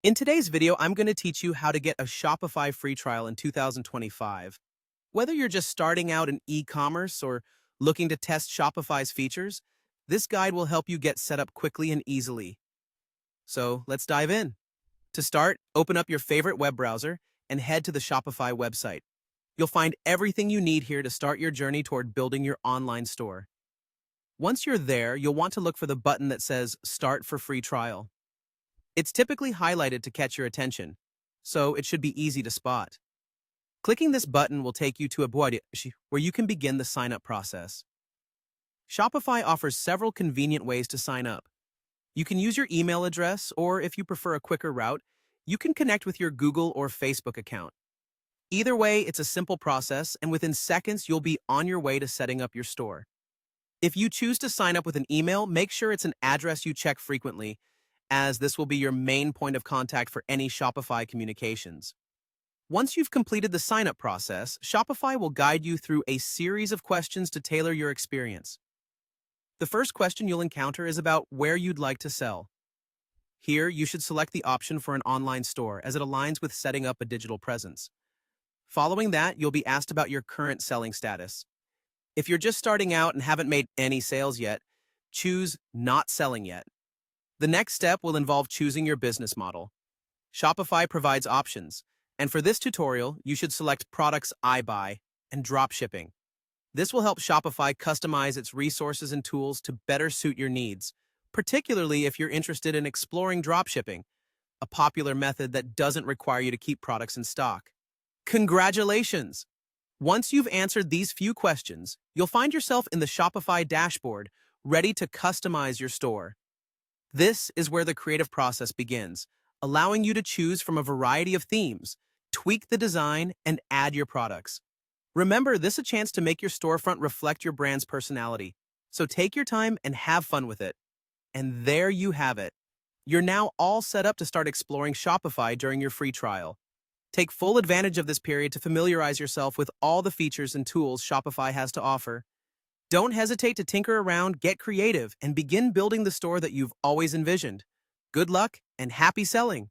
In today's video, I'm going to teach you how to get a Shopify free trial in 2025. Whether you're just starting out in e-commerce or looking to test Shopify's features, this guide will help you get set up quickly and easily. So let's dive in. To start, open up your favorite web browser and head to the Shopify website. You'll find everything you need here to start your journey toward building your online store. Once you're there, you'll want to look for the button that says Start for Free Trial. It's typically highlighted to catch your attention, so it should be easy to spot. Clicking this button will take you to a page where you can begin the sign-up process. Shopify offers several convenient ways to sign up. You can use your email address, or if you prefer a quicker route, you can connect with your Google or Facebook account. Either way, it's a simple process, and within seconds, you'll be on your way to setting up your store. If you choose to sign up with an email, make sure it's an address you check frequently, as this will be your main point of contact for any Shopify communications. Once you've completed the sign-up process, Shopify will guide you through a series of questions to tailor your experience. The first question you'll encounter is about where you'd like to sell. Here, you should select the option for an online store, as it aligns with setting up a digital presence. Following that, you'll be asked about your current selling status. If you're just starting out and haven't made any sales yet, choose Not Selling Yet. The next step will involve choosing your business model. Shopify provides options, and for this tutorial, you should select Products I Buy and Drop Shipping. This will help Shopify customize its resources and tools to better suit your needs, particularly if you're interested in exploring dropshipping, a popular method that doesn't require you to keep products in stock. Congratulations! Once you've answered these few questions, you'll find yourself in the Shopify dashboard, ready to customize your store. This is where the creative process begins, allowing you to choose from a variety of themes, tweak the design, and add your products. Remember, this is a chance to make your storefront reflect your brand's personality, so take your time and have fun with it. And there you have it. You're now all set up to start exploring Shopify during your free trial. Take full advantage of this period to familiarize yourself with all the features and tools Shopify has to offer. Don't hesitate to tinker around, get creative, and begin building the store that you've always envisioned. Good luck and happy selling!